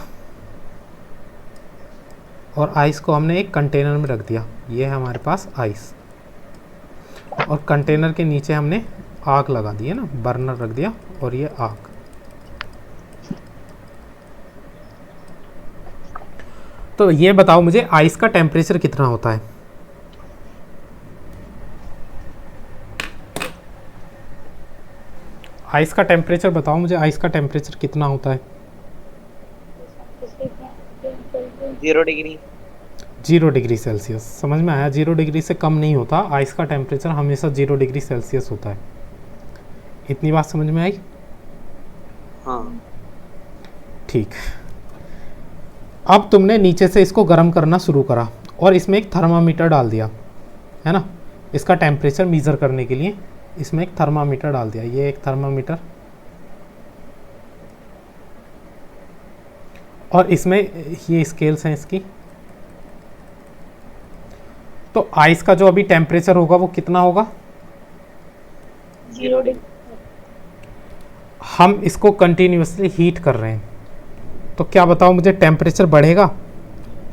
A: और आइस को हमने एक कंटेनर में रख दिया। ये है हमारे पास आइस, और कंटेनर के नीचे हमने आग लगा दी है ना, बर्नर रख दिया और ये आग। तो ये बताओ मुझे आइस का टेम्परेचर कितना होता है? आइस का टेम्परेचर बताओ मुझे, आइस का टेम्परेचर कितना होता है?
B: 0 डिग्री।
A: 0 degree Celsius. समझ में आया? 0 डिग्री से कम नहीं होता, आइस का टेम्परेचर हमेशा 0 डिग्री सेल्सियस होता है। इतनी बात समझ में आई?
B: हाँ।
A: ठीक। अब तुमने नीचे से इसको गर्म करना शुरू करा और इसमें एक थर्मामीटर डाल दिया, है ना, इसका टेम्परेचर मीज़र करने के लिए इसमें एक थर्मामीटर डाल दिया। ये एक थर्मामीटर, और इसमें ये स्केल्स हैं इसकी। तो आइस का जो अभी टेम्परेचर होगा वो कितना होगा?
D: 0 डिग्री।
A: हम इसको कंटिन्यूसली हीट कर रहे हैं, तो क्या बताओ मुझे, टेम्परेचर बढ़ेगा?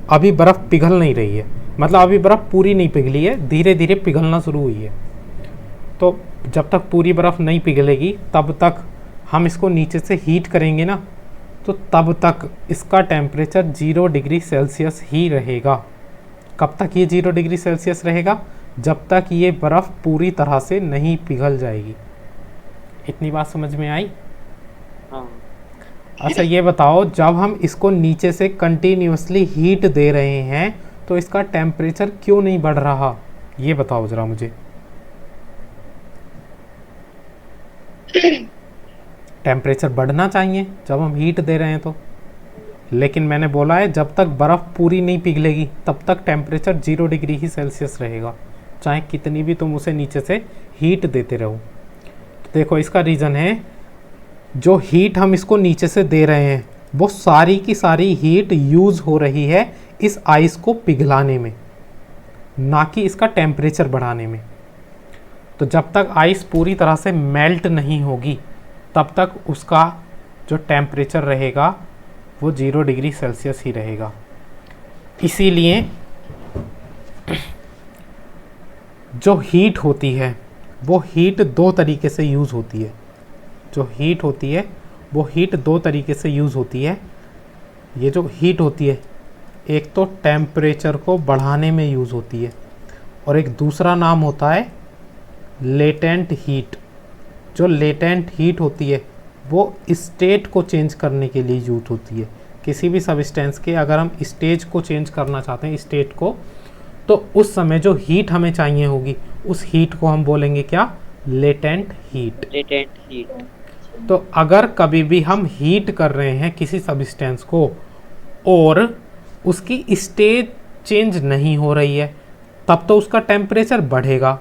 A: अभी बर्फ़ पिघल नहीं रही है, मतलब अभी बर्फ़ पूरी नहीं पिघली है, धीरे धीरे पिघलना शुरू हुई है। तो जब तक पूरी बर्फ़ नहीं पिघलेगी तब तक हम इसको नीचे से हीट करेंगे ना, तो तब तक इसका टेम्परेचर 0 डिग्री सेल्सियस ही रहेगा। कब तक ये 0 डिग्री सेल्सियस रहेगा? जब तक ये बर्फ़ पूरी तरह से नहीं पिघल जाएगी। इतनी बात समझ में आई?
B: हाँ।
A: अच्छा ये बताओ, जब हम इसको नीचे से कंटिन्यूसली हीट दे रहे हैं तो इसका टेम्परेचर क्यों नहीं बढ़ रहा? ये बताओ ज़रा मुझे। टेम्परेचर बढ़ना चाहिए जब हम हीट दे रहे हैं तो, लेकिन मैंने बोला है जब तक बर्फ़ पूरी नहीं पिघलेगी तब तक टेम्परेचर 0 डिग्री ही सेल्सियस रहेगा, चाहे कितनी भी तुम उसे नीचे से हीट देते रहो। तो देखो इसका रीज़न है, जो हीट हम इसको नीचे से दे रहे हैं वो सारी की सारी हीट यूज़ हो रही है इस आइस को पिघलाने में, ना कि इसका टेम्परेचर बढ़ाने में। तो जब तक आइस पूरी तरह से मेल्ट नहीं होगी तब तक उसका जो टेम्परेचर रहेगा वो 0 डिग्री सेल्सियस ही रहेगा। इसीलिए जो हीट होती है वो हीट दो तरीके से यूज़ होती है। जो हीट होती है वो हीट दो तरीके से यूज़ होती है। ये जो हीट होती है, एक तो टेम्परेचर को बढ़ाने में यूज़ होती है और एक दूसरा नाम होता है लेटेंट हीट। जो लेटेंट हीट होती है वो स्टेट को चेंज करने के लिए यूज होती है। किसी भी सब्सटेंस के अगर हम स्टेज को चेंज करना चाहते हैं, स्टेट को, तो उस समय जो हीट हमें चाहिए होगी उस हीट को हम बोलेंगे क्या? Latent heat.
B: Latent heat.
A: तो अगर कभी भी हम हीट कर रहे हैं किसी सब्सटेंस को और उसकी स्टेज चेंज नहीं हो रही है तब तो उसका टेम्परेचर बढ़ेगा।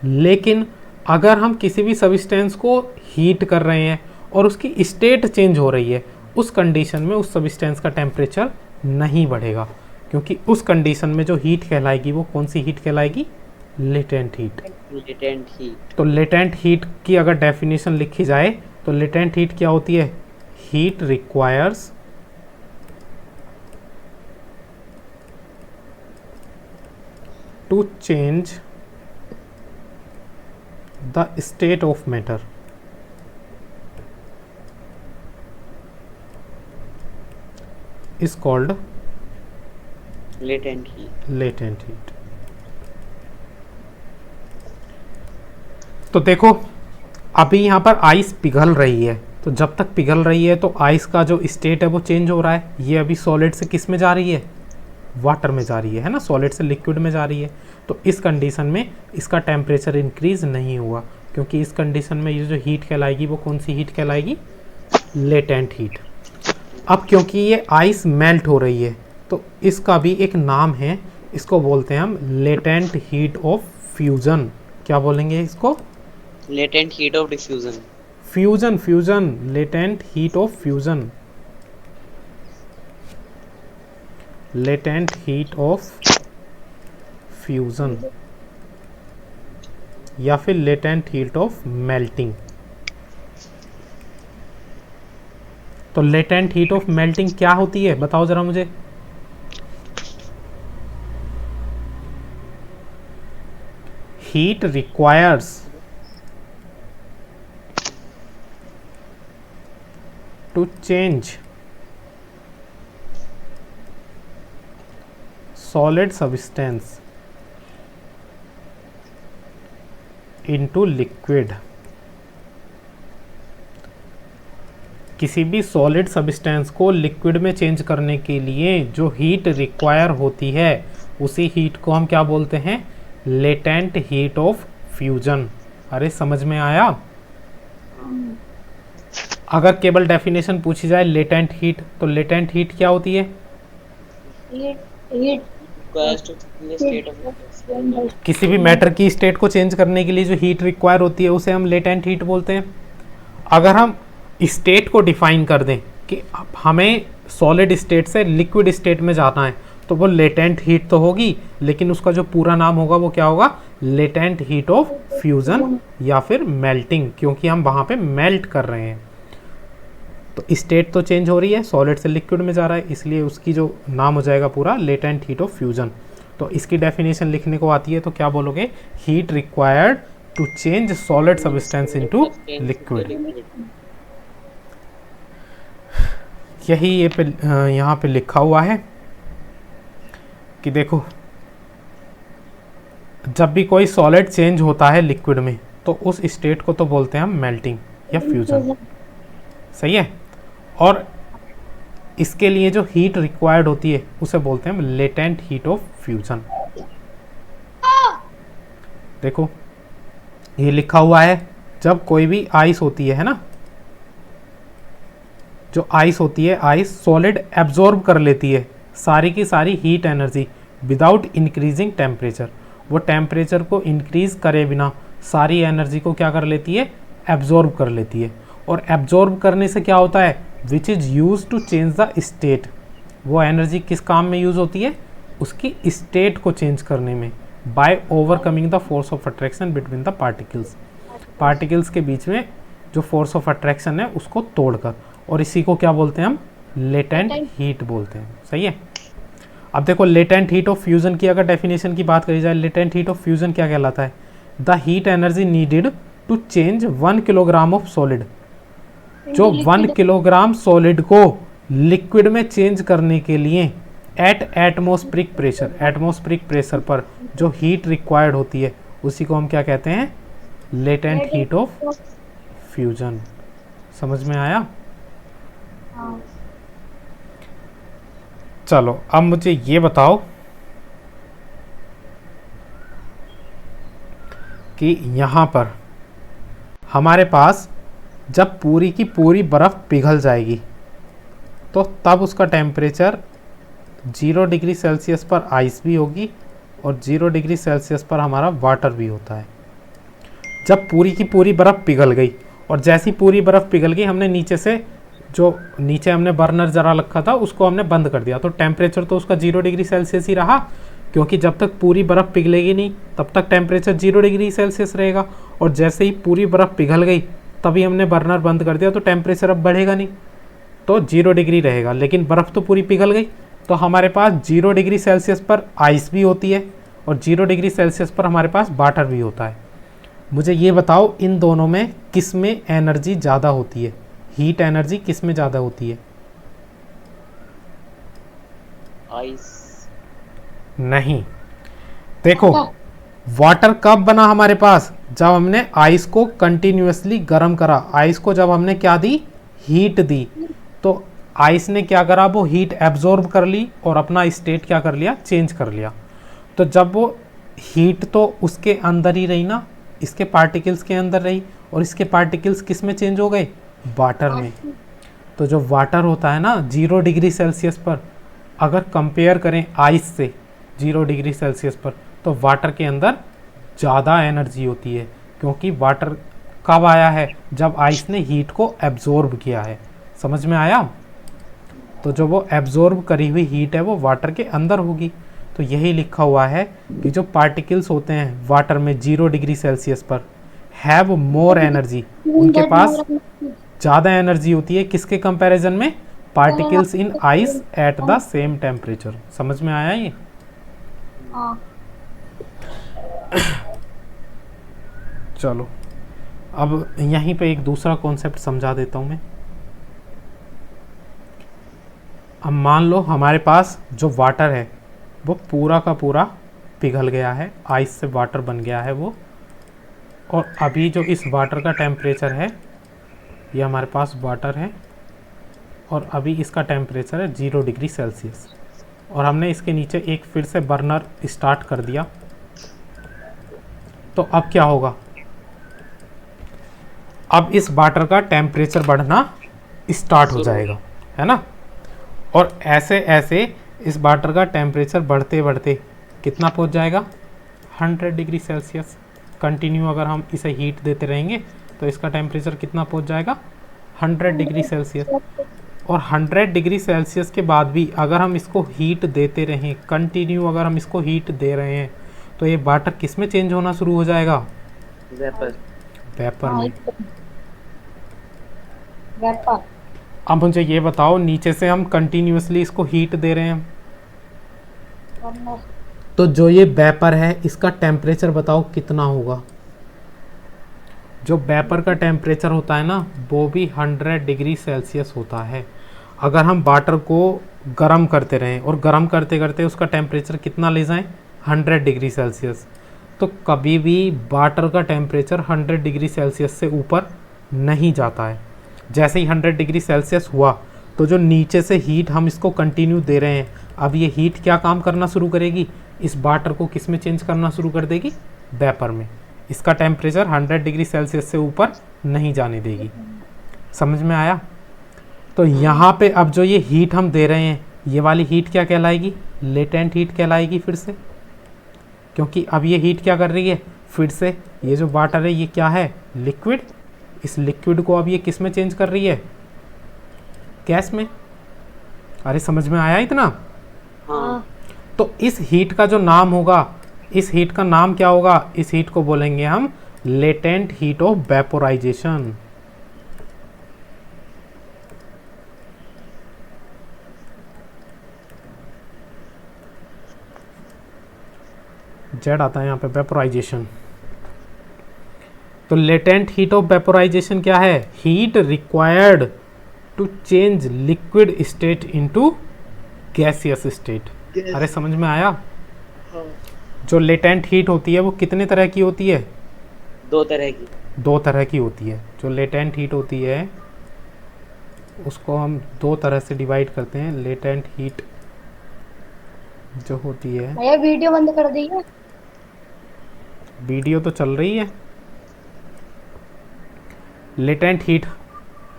A: लेकिन अगर हम किसी भी सब्सटेंस को हीट कर रहे हैं और उसकी स्टेट चेंज हो रही है, उस कंडीशन में उस सब्सटेंस का टेम्परेचर नहीं बढ़ेगा, क्योंकि उस कंडीशन में जो हीट कहलाएगी वो कौन सी हीट कहलाएगी? Latent heat.
B: Latent heat.
A: तो लेटेंट हीट की अगर डेफिनेशन लिखी जाए तो लेटेंट हीट क्या होती है? Heat requires to change the state of matter is called
B: latent heat.
A: latent heat। तो देखो अभी यहाँ पर आइस पिघल रही है, तो जब तक पिघल रही है तो आइस का जो स्टेट है वो चेंज हो रहा है। ये अभी सॉलिड से किस में जा रही है? वाटर में जा रही है ना, सॉलिड से लिक्विड में जा रही है। तो इस कंडीशन में इसका टेम्परेचर इंक्रीज नहीं हुआ, क्योंकि इस कंडीशन में ये जो हीट कहलाएगी वो कौन सी हीट कहलाएगी? Latent heat. अब क्योंकि ये आइस मेल्ट हो रही है तो इसका भी एक नाम है, इसको बोलते हैं हम लेटेंट हीट ऑफ फ्यूजन। क्या बोलेंगे इसको?
B: Latent heat of diffusion.
A: Fusion, fusion, latent heat of fusion, latent heat of fusion या फिर लेटेंट हीट ऑफ मेल्टिंग। तो लेटेंट हीट ऑफ मेल्टिंग क्या होती है बताओ जरा मुझे। Heat requires to change solid substance into liquid, किसी भी सॉलिड सब्सटेंस को लिक्विड में चेंज करने के लिए जो हीट रिक्वायर होती है उसी हीट को हम क्या बोलते हैं? Latent heat of fusion. अरे समझ में आया? अगर केवल डेफिनेशन पूछी जाए लेटेंट हीट, तो लेटेंट हीट क्या होती है?
D: हीट
A: किसी भी मैटर की स्टेट को चेंज करने के लिए जो हीट रिक्वायर होती है उसे हम लेटेंट हीट बोलते हैं। अगर हम स्टेट को डिफाइन कर दें कि हमें सॉलिड स्टेट से लिक्विड स्टेट में जाना है, तो वो लेटेंट हीट तो होगी, लेकिन उसका जो पूरा नाम होगा वो क्या होगा? लेटेंट हीट ऑफ फ्यूजन या फिर मेल्टिंग, क्योंकि हम वहाँ पे मेल्ट कर रहे हैं। तो स्टेट तो चेंज हो रही है, सॉलिड से लिक्विड में जा रहा है, इसलिए उसकी जो नाम हो जाएगा पूरा लेटेंट हीट ऑफ फ्यूजन। तो इसकी डेफिनेशन लिखने को आती है तो क्या बोलोगे? Heat required to change solid substance into liquid. यही ये पे यहाँ पे लिखा हुआ है कि देखो, जब भी कोई सॉलिड चेंज होता है लिक्विड में तो उस स्टेट को तो बोलते हैं हम मेल्टिंग या फ्यूजन। सही है? और इसके लिए जो हीट रिक्वायर्ड होती है उसे बोलते हैं हम लेटेंट हीट ऑफ फ्यूजन। देखो ये लिखा हुआ है, जब कोई भी आइस होती है ना, जो आइस होती है, आइस सॉलिड एब्जॉर्ब कर लेती है सारी की सारी heat energy without increasing temperature. वो टेम्परेचर को इंक्रीज करे बिना सारी एनर्जी को क्या कर लेती है? एब्जॉर्ब कर लेती है। और एब्जॉर्ब करने से क्या होता है? Which is use to change the state. वो एनर्जी किस काम में यूज होती है? उसकी स्टेट को चेंज करने में, by overcoming the force of attraction between the particles. Particles के बीच में जो फोर्स ऑफ अट्रैक्शन है उसको तोड़कर, और इसी को क्या बोलते हैं हम? लेटेंट हीट बोलते हैं। सही है? अब देखो लेटेंट हीट ऑफ फ्यूजन की अगर डेफिनेशन की बात करी जाए, लेटेंट हीट ऑफ फ्यूजन क्या कहलाता है? The heat energy needed to change 1 kilogram of solid. जो 1 किलोग्राम सॉलिड को लिक्विड में चेंज करने के लिए at atmospheric pressure, atmospheric pressure पर जो हीट रिक्वायर्ड होती है उसी को हम क्या कहते हैं? Latent heat of fusion. समझ में आया? चलो अब मुझे ये बताओ कि यहाँ पर हमारे पास जब पूरी की पूरी बर्फ़ पिघल जाएगी तो तब उसका टेम्परेचर 0 डिग्री सेल्सियस पर आइस भी होगी और 0 डिग्री सेल्सियस पर हमारा वाटर भी होता है। जब पूरी की पूरी बर्फ़ पिघल गई और जैसी पूरी बर्फ़ पिघल गई, हमने नीचे से जो नीचे हमने बर्नर जरा रखा था उसको हमने बंद कर दिया, तो टेम्परेचर तो उसका 0 डिग्री सेल्सियस ही रहा, क्योंकि जब तक पूरी बर्फ़ पिघलेगी नहीं तब तक टेम्परेचर 0 डिग्री सेल्सियस रहेगा। और जैसे ही पूरी बर्फ़ पिघल गई तभी हमने बर्नर बंद कर दिया, तो टेम्परेचर अब बढ़ेगा नहीं, तो 0 डिग्री रहेगा। लेकिन बर्फ़ तो पूरी पिघल गई, तो हमारे पास 0 डिग्री सेल्सियस पर आइस भी होती है और 0 डिग्री सेल्सियस पर हमारे पास वाटर भी होता है। मुझे ये बताओ इन दोनों में किस में एनर्जी ज़्यादा होती है? हीट एनर्जी किस में ज़्यादा होती है?
B: आइस।
A: नहीं, देखो वाटर कब बना हमारे पास? जब हमने आइस को कंटिन्यूअसली गर्म करा। आइस को जब हमने क्या दी? हीट दी। तो आइस ने क्या करा? वो हीट एब्जॉर्ब कर ली और अपना स्टेट क्या कर लिया? चेंज कर लिया। तो जब वो हीट तो उसके अंदर ही रही ना, इसके पार्टिकल्स के अंदर रही, और इसके पार्टिकल्स किस में चेंज हो गए? वाटर में। तो जो वाटर होता है ना 0 डिग्री सेल्सियस पर, अगर कंपेयर करें आइस से 0 डिग्री सेल्सियस पर, तो वाटर के अंदर ज़्यादा एनर्जी होती है, क्योंकि वाटर कब आया है? जब आइस ने हीट को एब्जॉर्ब किया है। समझ में आया? तो जो वो एब्जॉर्ब करी हुई हीट है वो वाटर के अंदर होगी। तो यही लिखा हुआ है कि जो पार्टिकल्स होते हैं वाटर में 0 डिग्री सेल्सियस पर हैव मोर एनर्जी, उनके पास ज़्यादा एनर्जी होती है किसके कंपैरिजन में? Particles in ice at the same temperature. समझ में आया ये? चलो अब यहीं पे एक दूसरा कॉन्सेप्ट समझा देता हूँ मैं। अब मान लो हमारे पास जो वाटर है वो पूरा का पूरा पिघल गया है, आइस से वाटर बन गया है वो। और अभी जो इस वाटर का टेम्परेचर है, ये हमारे पास वाटर है और अभी इसका टेम्परेचर है 0 डिग्री सेल्सियस। और हमने इसके नीचे एक फिर से बर्नर स्टार्ट कर दिया, तो अब क्या होगा, अब इस वाटर का टेम्परेचर बढ़ना स्टार्ट हो जाएगा, है ना। और ऐसे ऐसे इस वाटर का टेम्परेचर बढ़ते बढ़ते कितना पहुंच जाएगा, 100 डिग्री सेल्सियस। कंटिन्यू अगर हम इसे हीट देते रहेंगे तो इसका टेम्परेचर कितना पहुंच जाएगा, 100 डिग्री सेल्सियस। और 100 डिग्री सेल्सियस के बाद भी अगर हम इसको हीट देते रहें, कंटिन्यू अगर हम इसको हीट दे रहे हैं, तो ये वाटर किस में चेंज होना शुरू हो जाएगा,
B: वेपर।
A: वेपर
D: हाँ,
A: में।
D: वेपर।
A: अब मुझे ये बताओ, नीचे से हम कंटिन्यूअसली इसको हीट दे रहे हैं,
D: बर्नर।
A: तो जो ये वेपर है इसका टेम्परेचर बताओ कितना होगा। जो वेपर का टेम्परेचर होता है ना, वो भी 100 डिग्री सेल्सियस होता है। अगर हम वाटर को गर्म करते रहें और गर्म करते करते उसका टेम्परेचर कितना ले जाएं, 100 डिग्री सेल्सियस, तो कभी भी वाटर का टेम्परेचर 100 डिग्री सेल्सियस से ऊपर नहीं जाता है। जैसे ही 100 डिग्री सेल्सियस हुआ, तो जो नीचे से हीट हम इसको कंटिन्यू दे रहे हैं, अब ये हीट क्या काम करना शुरू करेगी, इस वाटर को किस में चेंज करना शुरू कर देगी, वेपर में। इसका टेम्परेचर 100 डिग्री सेल्सियस से ऊपर नहीं जाने देगी। समझ में आया। तो यहाँ पे अब जो ये हीट हम दे रहे हैं, ये वाली हीट क्या कहलाएगी, लेटेंट हीट कहलाएगी फिर से, क्योंकि अब ये हीट क्या कर रही है, फिर से ये जो वाटर है ये क्या है, लिक्विड। इस लिक्विड को अब ये किस में चेंज कर रही है, गैस में। अरे समझ में आया इतना।
B: हाँ।
A: तो इस हीट का जो नाम होगा, इस हीट का नाम क्या होगा, इस हीट को बोलेंगे हम latent heat of vaporisation. Z आता है यहाँ पे, वेपोराइजेशन। तो लेटेंट हीट ऑफ वेपोराइजेशन क्या है, heat required to change liquid state into gaseous state. अरे समझ में आया।
B: हाँ।
A: जो लेटेंट हीट होती है वो कितने तरह की होती है,
B: 2 तरह की।
A: 2 तरह की होती है। जो लेटेंट हीट होती है उसको हम 2 तरह से डिवाइड करते हैं। लेटेंट हीट जो होती है,
D: भैया वीडियो बंद कर दीजिए।
A: वीडियो तो चल रही है। लेटेंट हीट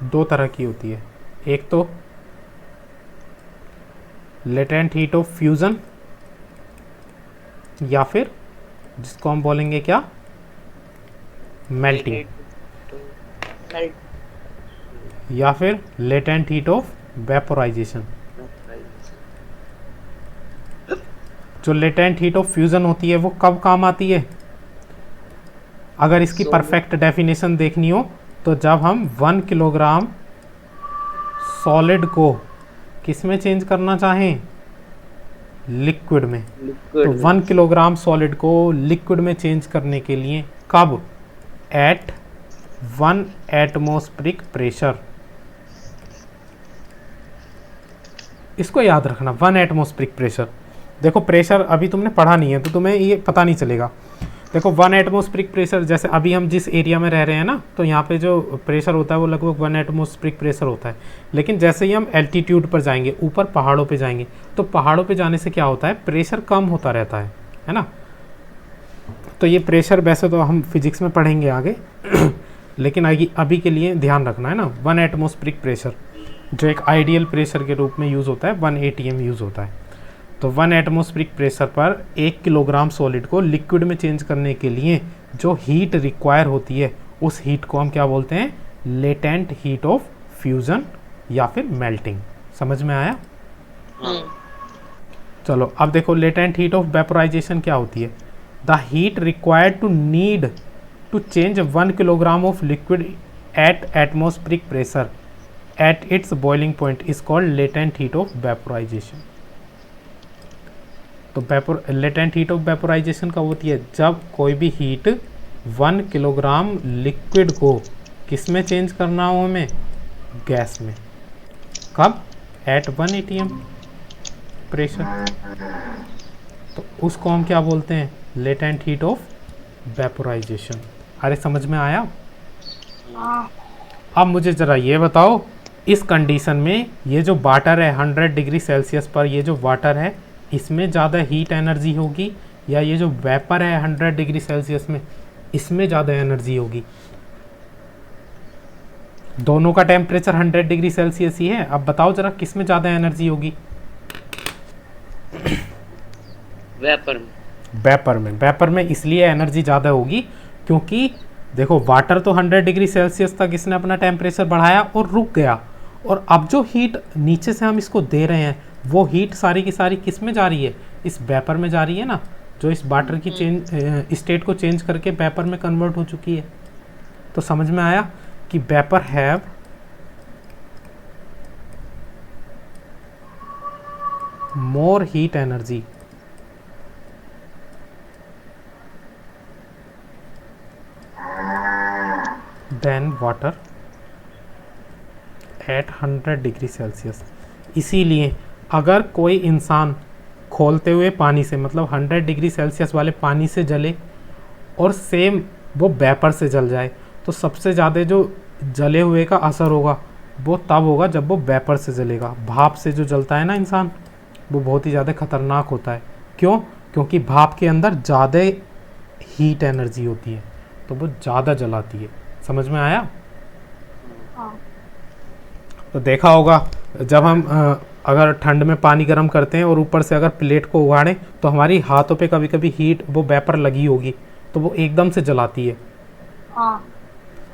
A: 2 तरह की होती है। एक तो लेटेंट हीट ऑफ फ्यूजन, या फिर जिसको हम बोलेंगे क्या, मेल्टिंग, या फिर लेटेंट हीट ऑफ वेपोराइजेशन। जो लेटेंट हीट ऑफ फ्यूजन होती है वो कब काम आती है, अगर इसकी परफेक्ट डेफिनेशन देखनी हो तो जब हम 1 किलोग्राम सॉलिड को किस में चेंज करना चाहें, लिक्विड में। तो 1 किलोग्राम सॉलिड को लिक्विड में चेंज करने के लिए कब, एट 1 एटमॉस्फेरिक प्रेशर। इसको याद रखना, 1 एटमॉस्फेरिक प्रेशर। देखो प्रेशर अभी तुमने पढ़ा नहीं है तो तुम्हें ये पता नहीं चलेगा। देखो 1 एटमॉस्फेरिक प्रेशर, जैसे अभी हम जिस एरिया में रह रहे हैं ना, तो यहाँ पे जो प्रेशर होता है वो लगभग 1 एटमॉस्फेरिक प्रेशर होता है। लेकिन जैसे ही हम एल्टीट्यूड पर जाएंगे, ऊपर पहाड़ों पे जाएंगे, तो पहाड़ों पे जाने से क्या होता है, प्रेशर कम होता रहता है ना। तो ये प्रेशर वैसे तो हम फिजिक्स में पढ़ेंगे आगे लेकिन अभी के लिए ध्यान रखना है ना, 1 एटमॉस्फेरिक प्रेशर जो एक आइडियल प्रेशर के रूप में यूज़ होता है, 1 ATM यूज़ होता है। तो 1 एटमॉस्फेरिक प्रेशर पर 1 किलोग्राम सॉलिड को लिक्विड में चेंज करने के लिए जो हीट रिक्वायर होती है, उस हीट को हम क्या बोलते हैं, लेटेंट हीट ऑफ फ्यूजन या फिर मेल्टिंग। समझ में आया। चलो अब देखो लेटेंट हीट ऑफ वेपोराइजेशन क्या होती है। The heat required to need to change 1 kilogram of liquid at atmospheric pressure at its boiling point is called latent heat of vaporisation. तो लेटेंट हीट ऑफ वेपोराइजेशन कब होती है, जब कोई भी हीट 1 किलोग्राम लिक्विड को किस में चेंज करना हो हमें, गैस में। कब, एट 1 ATM प्रेशर। तो उसको हम क्या बोलते हैं? Latent heat of vaporisation. अरे समझ में आया?
D: हाँ।
A: अब मुझे ज़रा ये बताओ, इस कंडीशन में ये जो वाटर है 100 डिग्री सेल्सियस पर, ये जो वाटर है इसमें ज़्यादा हीट एनर्जी होगी या ये जो वेपर है 100 डिग्री सेल्सियस में इसमें ज़्यादा एनर्जी होगी? दोनों का टेम्परेचर 100 डिग्री सेल्सियस ही है, अब बताओ ज़रा किस में ज़्यादा एनर्जी होगी?
B: वेपर में।
A: वेपर में इसलिए एनर्जी ज़्यादा होगी क्योंकि देखो वाटर तो 100 डिग्री सेल्सियस तक इसने अपना टेम्परेचर बढ़ाया और रुक गया, और अब जो हीट नीचे से हम इसको दे रहे हैं वो हीट सारी की सारी किस में जा रही है? इस वेपर में जा रही है ना, जो इस वाटर की स्टेट को चेंज करके वेपर में कन्वर्ट हो चुकी है। तो समझ में आया कि vapour have more heat energy than water at 100 degree Celsius. इसीलिए अगर कोई इंसान खोलते हुए पानी से, मतलब 100 डिग्री सेल्सियस वाले पानी से जले और सेम वो वेपर से जल जाए, तो सबसे ज़्यादा जो जले हुए का असर होगा वो तब होगा जब वो वेपर से जलेगा। भाप से जो जलता है ना इंसान, वो बहुत ही ज़्यादा खतरनाक होता है। क्यों? क्योंकि भाप के अंदर ज़्यादा हीट एनर्जी होती है, तो वो ज़्यादा जलाती है। समझ में आया?
D: हाँ।
A: तो देखा होगा जब हम अगर ठंड में पानी गर्म करते हैं और ऊपर से अगर प्लेट को उगाड़ें तो हमारी हाथों पे कभी कभी हीट, वो वेपर लगी होगी, तो वो एकदम से जलाती है।
D: हाँ।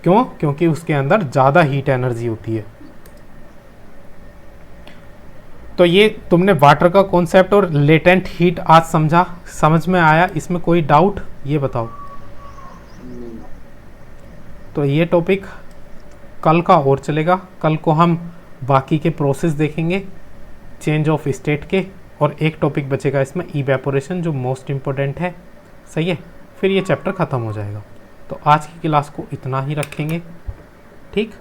A: क्यों? क्योंकि उसके अंदर ज़्यादा हीट एनर्जी होती है। तो ये तुमने वाटर का कॉन्सेप्ट और लेटेंट हीट आज समझा, समझ में आया? इसमें कोई डाउट? ये बताओ। तो ये टॉपिक कल का और चलेगा। कल को हम बाकी के प्रोसेस देखेंगे चेंज ऑफ स्टेट के, और एक टॉपिक बचेगा इसमें इवेपोरेशन, जो मोस्ट इम्पोर्टेंट है। सही है? फिर ये चैप्टर ख़त्म हो जाएगा। तो आज की क्लास को इतना ही रखेंगे। ठीक।